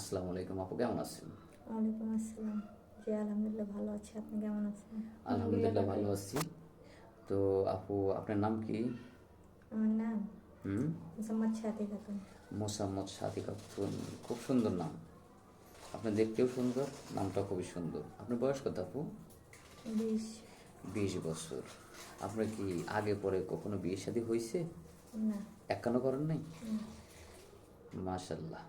আসসালামু আলাইকুম আপু, কেমন আছেন? ওয়ালাইকুম আসসালাম। জি আলহামদুলিল্লাহ ভালো আছি। আপনি কেমন আছেন? আলহামদুলিল্লাহ ভালো আছি। তো আপু, আপনার নাম কি? আমার নাম হুম। মোসাম্মদ সাথী খাতুন। মোসাম্মদ সাদিকা খাতুন, খুব সুন্দর নাম। আপনি দেখতেও সুন্দর, নামটা খুবই সুন্দর। আপনার বয়স কত আপু? 20। 20 বছর। আপনার কি আগে পরে কখনো বিয়ে শাদী হয়েছে? না। একান্ন করেন নাই? না। মাশাল্লাহ।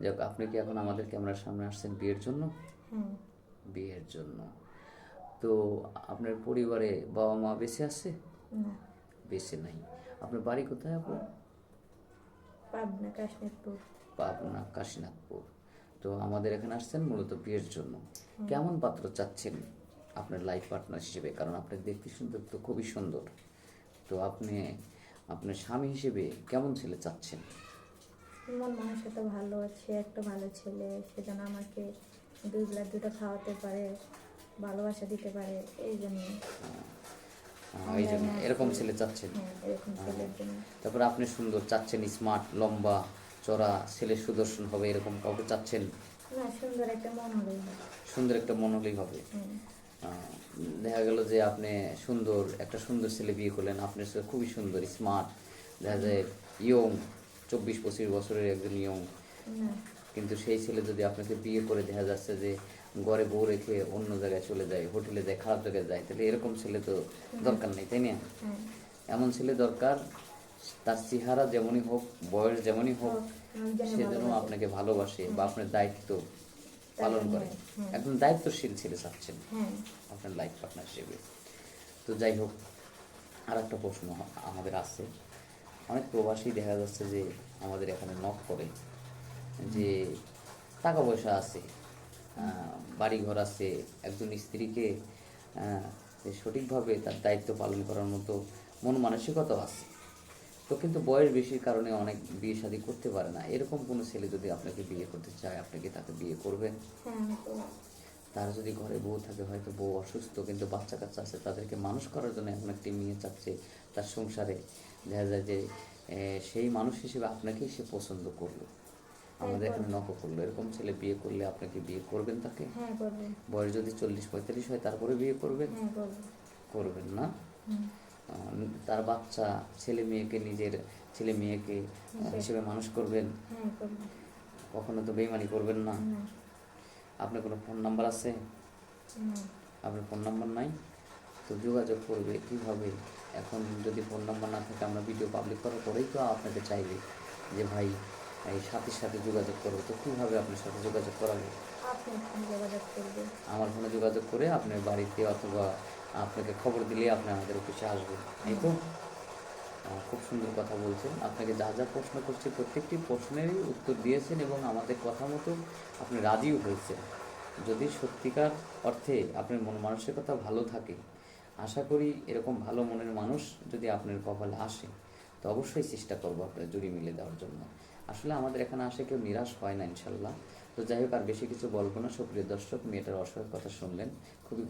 যাক, আপনি কি এখন আমাদের ক্যামেরার সামনে আসছেন বিয়ের জন্য? হ্যাঁ। বিয়ের জন্য। তো আপনার পরিবারে বাবা মা বেঁচে আছে? না। বেঁচে নাই। আপনার বাড়ি কোথায় আপু? পাবনা কাশ্মীরপুর। পাবনা কাশীনাথপুর। তো আমাদের এখানে আসছেন মূলত বিয়ের জন্য। হ্যাঁ। কেমন পাত্র চাচ্ছেন আপনার লাইফ পার্টনার হিসেবে? কারণ আপনি দেখতে সুন্দর, তো খুবই সুন্দর। তো আপনি আপনার স্বামী হিসেবে কেমন ছেলে চাচ্ছেন? মন মানসিকতা ভালো আছে, একটা ভালো ছেলে, সে যেন আমাকে দুই বেলা দুটো খাওয়াতে পারে, ভালোবাসা দিতে পারে, এই জন্য এই জন্য অনলাইনে এরকম আসছি। ছেলে চাচ্ছেন? হ্যাঁ, এরকম ছেলের জন্য। তারপরে আপনি সুন্দর চাচ্ছেন, স্মার্ট, লম্বা চড়া, ছেলে সুদর্শন হবে এরকম কাউকে চাচ্ছেন? না, সুন্দর একটা মন হলেই হয়। সুন্দর একটা মন হলেই হবে। হ্যাঁ। আহ, দেখা গেল যে আপনি সুন্দর একটা সুন্দর ছেলে বিয়ে করলেন, আপনার ছেলে খুবই সুন্দর, স্মার্ট, দেখা যায় ইয়ং, 24-25 বছরের একজন ইয়ং, না। কিন্তু সেই ছেলে যদি আপনাকে বিয়ে করে দেখা যাচ্ছে যে ঘরে বউ রেখে অন্য জায়গায় চলে যায়, হোটেলে যায়, খারাপ জায়গায় যায়, তাহলে এরকম ছেলে তো দরকার নেই, তাই না? হ্যাঁ। এমন ছেলে দরকার, তার চেহারা যেমনই হোক, বয়স যেমনই হোক, হোক, আমার যেন সে যেন ভালোবাসে। আপনাকে ভালোবাসে বা হ্যাঁ। আপনার দায়িত্ব পালন তারপর করে। হ্যাঁ। হ্যাঁ। একজন দায়িত্বশীল ছেলে চাচ্ছেন হ্যাঁ। আপনার লাইফ পার্টনার হিসেবে। তো যাই হোক, আর একটা প্রশ্ন আমাদের আছে। অনেক প্রবাসী দেখা যাচ্ছে যে আমাদের এখানে নক করে যে টাকা পয়সা আছে, বাড়িঘর আছে, একজন স্ত্রীকে যে সঠিকভাবে তার দায়িত্ব পালন করার মতো মন মানসিকতাও আছে, তো কিন্তু বয়স বেশির কারণে অনেক বিয়ে শাদী করতে পারে না। এরকম কোনো ছেলে যদি আপনাকে বিয়ে করতে চায়, আপনি কি তাকে বিয়ে করবেন? হ্যাঁ, আমি তো তার যদি ঘরে বউ থাকে, হয়তো বউ অসুস্থ কিন্তু বাচ্চা কাচ্চা আছে, তাদেরকে মানুষ করার জন্য এখন একটি মেয়ে চাচ্ছে তার সংসারে, দেখা যায় যে সেই মানুষ হিসেবে আপনাকেই সে পছন্দ করলো, হ্যাঁ আমাদের এখানে করবো। নক করলো। এরকম ছেলে বিয়ে করলে আপনাকে বিয়ে করবেন তাকে? হ্যাঁ করবো। বয়স যদি 40-45 হয় তারপরে বিয়ে করবেন? হ্যাঁ করবো। করবেন না? হুম। তার বাচ্চা, ছেলে মেয়েকে নিজের ছেলে মেয়েকে হিসেবে মানুষ করবেন? হ্যাঁ করবো। কখনো তো বেইমানি করবেন না? না। আপনার কোনো ফোন নাম্বার আছে? না। আপনার ফোন নাম্বার নাই? তো যোগাযোগ করবে কীভাবে? এখন যদি ফোন নাম্বার না থাকে, আমরা ভিডিও পাবলিক করার পরেই তো আপনাকে চাইবে যে ভাই এই সাথীর সাথে যোগাযোগ করবো, তো কীভাবে আপনার সাথে যোগাযোগ করাবে? আপনি ফোন যোগাযোগ করবে। আমার ফোনে যোগাযোগ করে আপনার বাড়িতে, অথবা আপনাকে খবর দিলেই আপনি আমাদের অফিসে আসবেন, এই তো? খুব সুন্দর কথা বলছেন। আপনাকে যা যা প্রশ্ন করছি প্রত্যেকটি প্রশ্নেরই উত্তর দিয়েছেন এবং আমাদের কথা মতো আপনি রাজিও হয়েছেন। যদি সত্যিকার অর্থে আপনার মন মানসিকতা ভালো থাকে, আশা করি এরকম ভালো মনের মানুষ যদি আপনার কপালে আসে, তো অবশ্যই চেষ্টা করবো আপনার জুড়ি মিলে দেওয়ার জন্য। আসলে আমাদের এখানে আসে কেউ নিরাশ হয় না ইনশাল্লাহ। তো যাই হোক, আর বেশি কিছু বলবো না। সুপ্রিয় দর্শক, মেয়েটার অসহায় কথা শুনলেন, খুবই